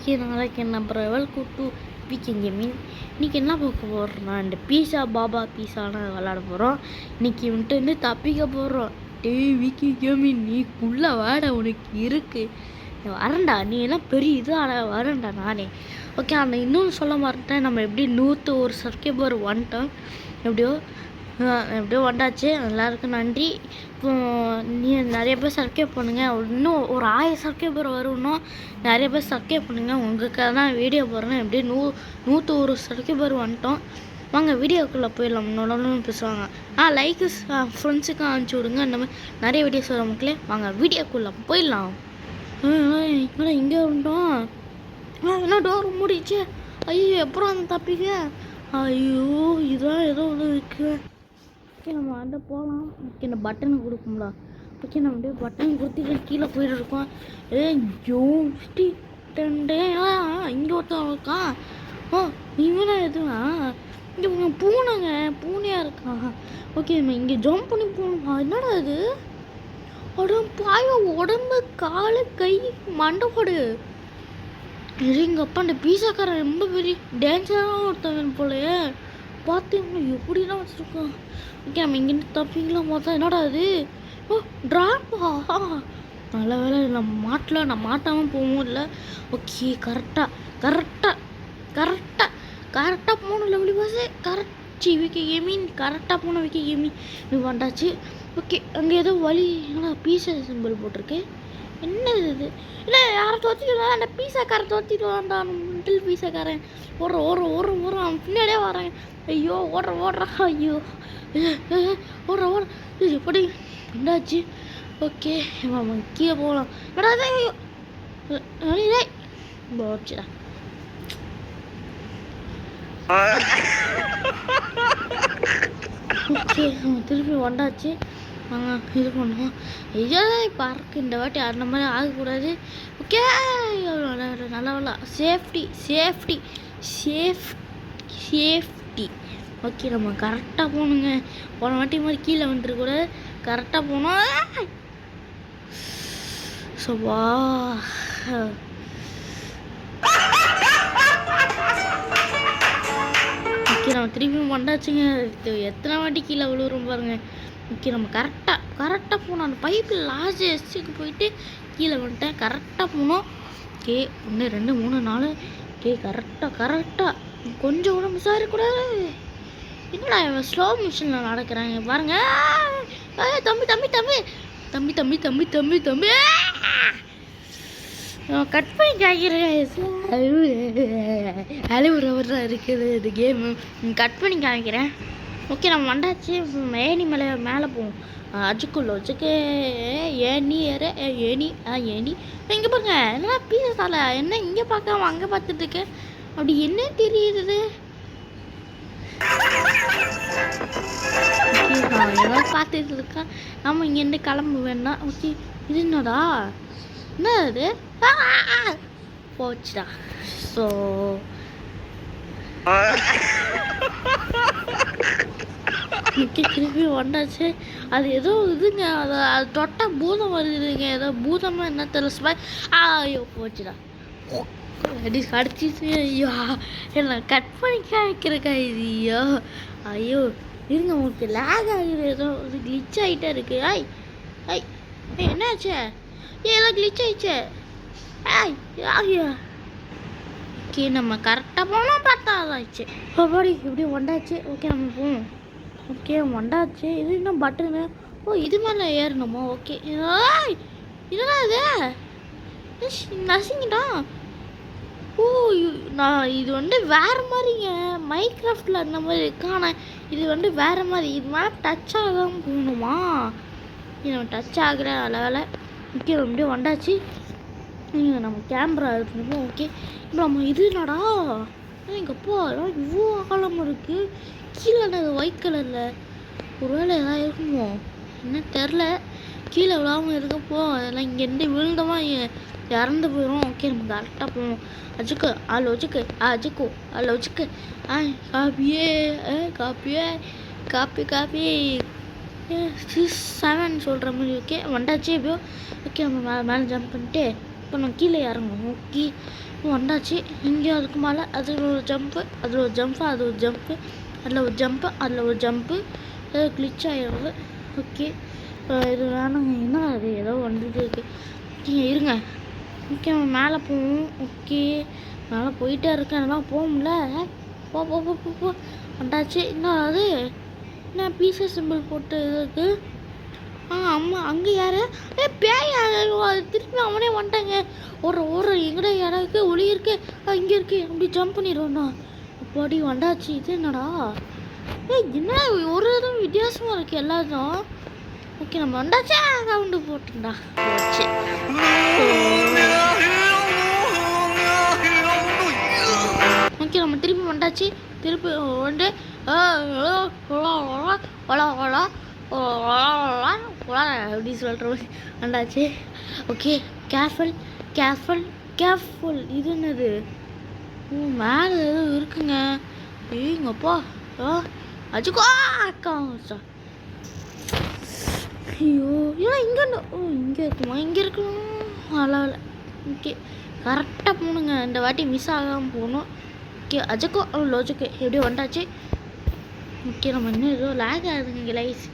இன்னைக்கு நாளைக்கு என்ன வெல்கம் டு வீக்கெண்ட் கேமிங். இன்றைக்கி என்ன பார்க்க போகிறோம்னா இந்த பீஸா பாபா பீஸாலாம் விளாட போகிறோம். இன்றைக்கி வந்துட்டு தப்பிக்க போகிறோம். வீக்கெண்ட் கேமிங் நீக்குள்ளே வாட உனக்கு இருக்குது வரண்டா, நீ எல்லாம் பெரிய இதாக வரண்டா நானே. ஓகே, அந்த இன்னொன்று சொல்ல மாட்டேன். நம்ம எப்படி 101 சப்ஸ்கிரைபர் வந்துட்டோம். எப்படியோ வந்தாச்சு. எல்லாருக்கும் நன்றி. இப்போ நீ நிறைய பேர் சப்ஸ்கிரைப் பண்ணுங்கள். இன்னும் ஒரு 1000 சப்ஸ்கிரைபர் வரணும். நிறைய பேர் சப்ஸ்கிரைப் பண்ணுங்கள். உங்களுக்காக தான் வீடியோ போடுறேன். எப்படியே 101 சப்ஸ்கிரைபர் வந்துட்டோம். வாங்க வீடியோக்குள்ளே போயிடலாம். இன்னொன்று பேசுவாங்க. லைக்கு ஃப்ரெண்ட்ஸுக்கும் அனுப்பிச்சி விடுங்க. இந்த மாதிரி நிறைய வீடியோஸ் வர மக்களே. வாங்க வீடியோக்குள்ளே போயிடலாம். இங்கே வந்துட்டோம். என்ன டோர் மூடிச்சு? ஐயோ, எப்பறம் அந்த தப்பிக்க? ஐயோ, இதுதான் ஏதோ ஒன்று இருக்குது. ஓகே, நம்ம அந்த போகலாம். ஓகே, இந்த பட்டனை கொடுப்போம்ல. ஓகே, நம்ம அப்படியே பட்டன் கொடுத்துட்டு கீழே போயிட்டு இருக்கோம். இங்கே ஒருத்தன் இருக்கான். இவனா எதுவா? இங்கே பூனைங்க, பூனையாக இருக்கான். ஓகே, நம்ம இங்கே ஜம்ப் பண்ணி போகணுமா? என்னடா இது? பாய உடம்பு காலு கை மண்டைப்பாடு. எங்கள் அப்பா அந்த பீஸாக்காரன் ரொம்ப பெரிய டேஞ்சரான ஒருத்தவன் போலையே. பார்த்தீங்கன்னா எப்படிலாம் வச்சுருக்கான். ஓகே, நம்ம இங்கேருந்து தப்பிக்கலாம். பார்த்தா என்னடா அது? ட்ராப்பா? நல்ல வேலை நம்ம நான் மாட்டாமல் போகவும் இல்லை. ஓகே, கரெக்டாக போகணும். லெவலி பாஸு கரெக்ட் விக்கி கேமிங். கரெக்டாக போன விக்கி கேமிங் இது வந்தாச்சு. ஓகே, அங்கே ஏதோ வழி என்னடா பீஸா சிம்பிள் போட்டிருக்கு. என்ன இது? இல்லை, யாரை தோற்றிட்டு அந்த பீஸாக்காரை தோற்றிட்டு வந்தான். மிடில் பீஸாக்காரன் ஓடுற அவன் பின்னாடியே வரேன். ஐயோ, ஓடுற ஐயோ ஓடுற எப்படி என்னாச்சு? ஓகே, கீழே போகலாம். ஐயோ போச்சுடா. ஓகே, திருப்பி வந்தாச்சு. இது பண்ணுவோம். ஐயோ, பார்க்கு இந்த வாட்டி அந்த மாதிரி ஆகக்கூடாது. ஓகே, நல்லா சேஃப்டி. ஓகே, நம்ம கரெக்டாக போகணுங்க. போன வாட்டி மாதிரி கீழே வந்துருக்கூடாது. கரெக்டாக போகணும். சோவா, ஓகே, நம்ம திரும்பி வந்தாச்சுங்க. எத்தனை வாட்டி கீழே விழுவுறோம் பாருங்க. ஓகே, நம்ம கரெக்டாக போனோம். அந்த பைப்பில் லாஸ்ட் எஸ்ஸுக்கு போயிட்டு கீழே வந்துட்டேன். கரெக்டாக போனோம். ஓகே, 1 2 3 4. ஓகே, கரெக்டாக கொஞ்சம் கூட மிஸ் ஆகிடக்கூடாது. என்னடா இவன் ஸ்லோ மிஷினில் நடக்கிறாங்க பாருங்க. தம்பி கட் பண்ணி காய்க்கிறேன். அழுவுறவராக இருக்குது இது கேமு. கட் பண்ணி காய்க்கிறேன். ஓகே, நம்ம வந்தாச்சு. ஏணி மேலே போவோம். அஜுக்கு ஏணி இங்கே பாருங்க. என்னடா பீஸா சாலை என்ன இங்கே பார்க்காம அங்கே பார்த்துட்டு இருக்கு? அப்படி என்ன தெரியுது? ஓகே, பார்த்துட்டு இருக்கா. நம்ம இங்கேருந்து கிளம்ப வேண்டாம். ஓகே, இது என்னடா? என்ன அது? போச்சுடா. ஸோ ஓகே, திருப்பி வந்தாச்சு. அது ஏதோ இதுங்க. அது தொட்டால் பூதம் வருதுங்க. ஏதோ பூதமாக என்ன தெரியல. ஐயோ, போச்சுடா. அடி கடிச்சிச்சு. ஐயோ, என்ன கட் பண்ணி காய்க்கிறக்கா இது? ஐயோ இருங்க, உங்களுக்கு லேக் ஆகுது. ஏதோ இது கிளிச் ஆகிட்டே இருக்கு. என்னாச்சு? ஏதோ கிளிச் ஆயிடுச்சு. ஓகே, நம்ம கரெக்டாக போனோம். பார்த்தா அதாச்சு. அப்படி இப்படி வந்தாச்சு. ஓகே, நம்ம போவோம். ஓகே, வந்தாச்சு. இது இன்னும் பட்டனு. இது மேலே ஏறணுமா? ஓகே, இதெல்லாம் இது நசிங்கிட்டான். நான் இது வேறு மாதிரிங்க. மைக்ராஃப்டில் அந்த மாதிரி இருக்கான இது வேறு மாதிரி. இது மேலே டச் ஆகாமல் போகணுமா? இது நம்ம டச் ஆகிற வேலை. ஓகே, அப்படியே வந்தாச்சு. நம்ம கேமரா இருக்கணும். ஓகே, இப்போ நம்ம இது என்னடா? எங்கள் அப்பா இவ்வளோ அகலமாக இருக்குது. கீழே அது ஒயிட் கலரில் ஒரு வேளை எதாவது இருக்குமோ என்ன தெரில. கீழே விழாமல் இருக்கப்போ அதெல்லாம் இங்கேருந்து விழுந்தமா இறந்து போயிடும். ஓகே, நம்ம கரெக்டாக போவோம். அஜுக்கு காப்பி 7 சொல்கிற மாதிரி. ஓகே, வந்தாச்சு எப்படியோ. ஓகே, நம்ம மேலே ஜம்ப் பண்ணிட்டு இப்போ நம்ம கீழே இறங்கணும். ஓகே, வந்தாச்சு. இங்கே அதுக்கு மேலே அதில் ஒரு ஜம்ப்பு, அதில் ஒரு ஜம்ப்பு, அது ஒரு ஜம்ப்பு, அதில் ஒரு ஜம்ப்பு, அதில் ஒரு ஜம்ப்பு, ஏதோ கிளிச் ஆகிடுது. ஓகே இது வேணாங்க. என்ன அது ஏதோ வந்துட்டு இருக்கு. ஓகே இருங்க. ஓகே நம்ம மேலே போவோம். ஓகே மேலே போயிட்டே இருக்கேன். அதெல்லாம் போக முடியல. போ போ போ போ போ வந்தாச்சு. என்ன அது என்ன பீஸா சிம்பிள் போட்டு இருக்கு. ஆமாம் அங்கே யார் பேய் திருப்பி அவனே வந்துட்டாங்க. ஒரு எங்கடா இடம் இருக்குது, ஒளி இருக்கு, இங்கே இருக்கு, அப்படி ஜம்ப் பண்ணிடுவோண்ணா. அப்படி வந்தாச்சு. இது என்னடா என்ன ஒரு இதுவும் வித்தியாசமாக இருக்குது எல்லாரும். ஓகே நம்ம வந்தாச்சா கவுண்டு போட்டுண்டா போச்சு. ஓகே நம்ம திருப்பி வந்தாச்சு. திருப்பி வந்து அப்படி சொல்கிற வந்தாச்சு. Okay careful careful careful. இது என்னது மேலே எதுவும் இருக்குங்க. ஏங்கப்பா அச்சுக்கோ அக்கா. ஐயோ ஏன் இங்கே இங்கே இருக்குமா? இங்கே இருக்கணும் நல்லா இல்லை. ஓகே கரெக்டாக போகணுங்க. இந்த வாட்டி மிஸ் ஆகாமல் போகணும். ஓகே அஜக்கோ லோஜக்கோ எப்படியோ வந்தாச்சு. ஓகே நம்ம இன்னும் ஏதோ லேக் ஆகுதுங்க லைஸ்.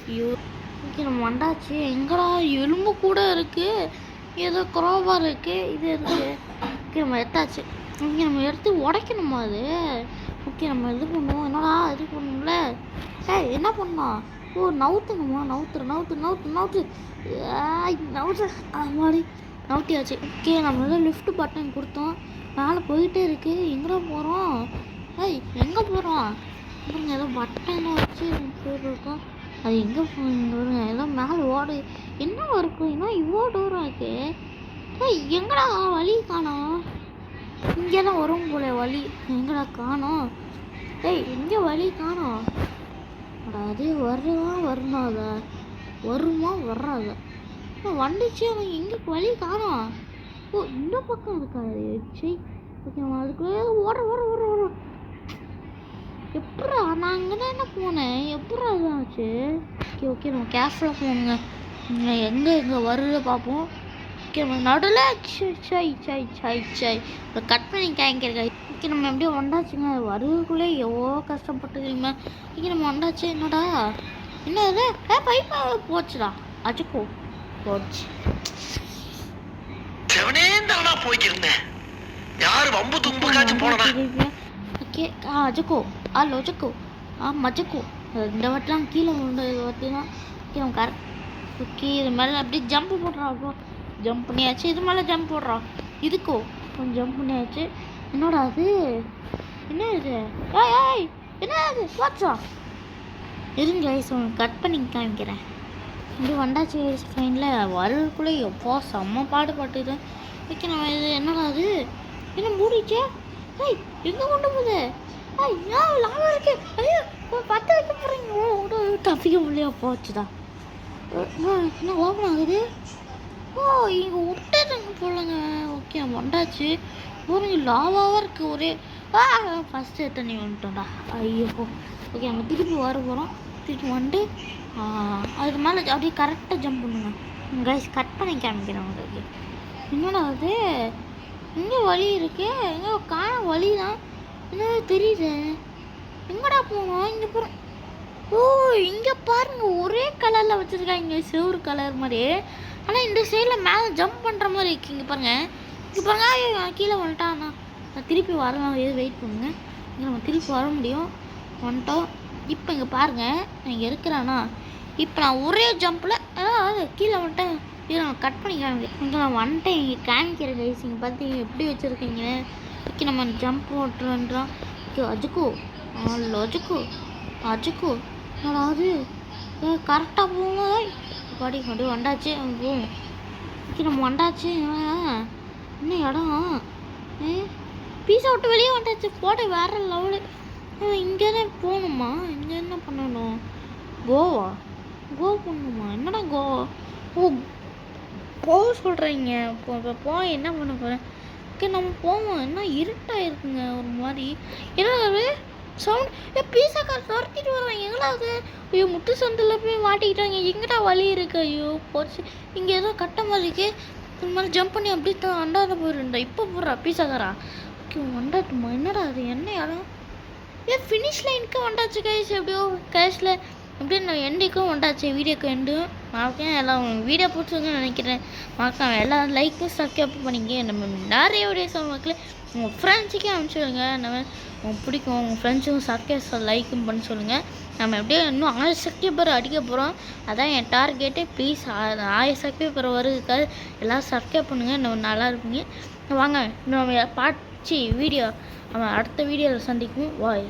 ஐயோ ஓகே நம்ம வந்தாச்சு. எங்கடா எலும்பு கூட இருக்குது, ஏதோ குரோபார் இருக்குது, இது இருக்குது. ஓகே நம்ம எடுத்தாச்சு. ஓகே நம்ம எடுத்து உடைக்கணுமா அது? ஓகே நம்ம இது பண்ணுவோம். என்னடா இது பண்ணணும்ல. என்ன பண்ணோம்? ஓ நவுத்துங்கம்மா. நவுத்துற நவுத்து நவுத்து நவுத்து நவுத்து மாதிரி நவுத்தியாச்சு. ஓகே நம்ம ஏதோ லிஃப்ட் பட்டன் கொடுத்தோம். மேலே போயிட்டே இருக்குது. எங்கடா போகிறோம்? எங்கே போகிறோம்? பாருங்க ஏதோ பட்டனை வச்சு போயிருக்கோம். அது எங்கே போங்க ஏதோ மேலே ஓடு என்ன இருக்கும். ஏன்னா இவ்வளோ தூரம் இருக்குது. எங்கடா வழி காணோம்? இங்கே தான் வரும் போல வழி. எங்கடா காணோம்? எங்கே வழி காணோம்? அது வரணும் அதை வருமா வர்றாத வந்துச்சு. அவன் எங்கே வழி காணோம்? ஓ இந்த பக்கம் இருக்காது. சரி ஓகே அதுக்குள்ளே ஓட ஓட ஓட ஓட எப்படா நான் அங்கே தான் என்ன போனேன். எப்படா இதாச்சு? ஓகே ஓகே நம்ம கேர்ஃபுல்லாக போகணுங்க. எங்கே வருது பார்ப்போம். ஓகே நம்ம நடுவில் சை சை சை சை கட் பண்ணி கேங்கிறக்கா. ஓகே நம்ம எப்படியோ வந்தாச்சுங்க. வருவதுக்குள்ளே எவ்வளோ கஷ்டப்பட்டுக்கிறீங்க. ஓகே நம்ம வந்தாச்சு. என்னடா என்ன இது பைப்பா போச்சுடா. அச்சுக்கோ போச்சு. போய்க்கிருந்தேன் யாரு வம்பு தும்புக்காச்சும் போனடா. ஓகே அஜக்கோ லோஜக்கோ மஜக்கோ இந்த வாட்டெலாம் கீழே விழுந்தது பார்த்தீங்கன்னா. ஓகே அவன் கரெக்ட். ஓகே இது மேலே அப்படியே ஜம்ப் போடுறான். அப்போ ஜம்ப் பண்ணியாச்சு. இது மேலே ஜம்ப் போடுறான். இதுக்கோ கொஞ்சம் ஜம்ப் பண்ணியாச்சு. என்னோட அது என்ன இது? ஏய் என்ன அது போச்சா? இருங்க வயசு கட் பண்ணி காமிக்கிறேன். இப்படி வந்தாச்சு ஃபைனில் வரக்குள்ளே எப்போ செம்ம பாடுபட்டுது. ஓகே நம்ம இது என்னடா அது என்ன மூடிச்சே? எங்கே கொண்டு போகுது? ஏன் லாபம் இருக்கு? ஐயோ பற்ற வைக்க போகிறீங்க. தப்பிக்க முடியா போச்சுதான். என்ன ஓப்பன் ஆகுது? ஓ இங்கே விட்டுருங்க போலங்க. ஓகே வந்தாச்சு. போகிறீங்க லாவாக இருக்குது ஒரே. ஃபஸ்ட்டு தண்ணி வந்துட்டோம்டா. ஐயோ ஓகே நம்ம திருப்பி வர போகிறோம். திருப்பி வந்துட்டு அதுக்கு மேலே அப்படியே கரெக்டாக ஜம்ப் பண்ணுங்க. கைஸ் கட் பண்ணி காமிக்கிறேன் உங்களுக்கு. என்னடா அது இங்கே வழி இருக்கு. எங்கே காண வழி தான் என்ன தெரியுது. எங்கடா போனோம்? இங்கே போகிறோம். ஓ இங்கே பாருங்க ஒரே கலரில் வச்சுருக்காங்க சிவரு கலர் மாதிரி. ஆனால் இந்த சைடில் மேலே ஜம்ப் பண்ணுற மாதிரி இருக்கு. இங்கே பாருங்கள் இங்கே பாருங்க கீழே வந்துட்டாண்ணா. நான் திருப்பி வரலாம். எது வெயிட் பண்ணுங்க. இங்கே நம்ம திருப்பி வர முடியும். வந்துட்டோம். இப்போ இங்கே பாருங்கள் நான் இங்கே இருக்கிறேன்னா. இப்போ நான் ஒரே ஜம்பில் கீழே வந்துட்டேன். இதை நான் கட் பண்ணி காமிக்கிறேன். இங்கே நான் வந்துட்டேன். இங்கே காமிக்கிறேன் கைஸ். இங்கே பார்த்தீங்க எப்படி வச்சுருக்கீங்க. ஓகே நம்ம ஜம்ப் ஓட்டுறோன்றோம். ஓகே அஜுக்கோ லொஜுக்கோ அஜுக்கோ அதாவது கரெக்டாக போகும். பாடி கொண்டு வந்தாச்சு. அங்கே போவோம். ஓகே நம்ம வந்தாச்சு. என்ன இடம் பீஸா விட்டு வெளியே வந்தாச்சு. போட்டு வேறு லெவலு. இங்கே தான் போகணுமா? இங்கே என்ன பண்ணணும்? கோவா பண்ணணுமா? என்னடா கோவா? ஓ போக சொல்கிறீங்க. இப்போ என்ன பண்ண போகிறேன்? ஓகே நம்ம போவோம். என்ன இருட்டாக இருக்குங்க ஒரு மாதிரி. என்ன சவுண்ட் பீஸா கார் துரத்திட்டு வருவாங்க. எங்கடா அது? ஐயோ முட்டு சந்தில் போய் மாட்டிக்கிட்டாங்க. எங்கடா வழி இருக்கு? ஐயோ போச்சு. இங்கே ஏதோ கட்ட மாதிரி இருக்கு. இந்த மாதிரி ஜம்ப் பண்ணி அப்படியே தான் அண்டாத போயிருந்தா இப்போ போடுறா பீஸாக்காரா ஓகே வண்டாட்டுமா என்னடா அது என்ன இடம் ஃபினிஷ் லைனுக்கு வந்தாச்சு கைஸ் எப்படியோ கேஷில் எப்படியே நான் எண்டுக்கும் வந்தாச்சு வீடியோக்கு எண்டும் மறக்காம எல்லாம் வீடியோ பிடிச்சிருக்குன்னு நினைக்கிறேன் மறக்காம எல்லாம் லைக்கும் சப்ஸ்கிரைப் பண்ணிங்க நம்ம நிறைய வீடியோஸ் மக்களே உங்கள் ஃப்ரெண்ட்ஸுக்கே அனுப்பிச்சுடுங்க நம்ம உங்களுக்கு பிடிக்கும் உங்கள் ஃப்ரெண்ட்ஸுக்கும் சப்ஸ்கிரைப் லைக்கும் பண்ண சொல்லுங்கள் நம்ம எப்படியோ இன்னும் 1000 சப்ஸ்கிரைபர் அடிக்க போகிறோம் அதான் என் டார்கெட்டே ப்ளீஸ் 1000 சப்ஸ்கிரைபர் வருதுக்காக எல்லோரும் சப்ஸ்கிரைப் பண்ணுங்கள் நம்ம நல்லா இருப்பீங்க வாங்க நம்ம வீடியோ நம்ம அடுத்த வீடியோவில் சந்திக்கும் பாய்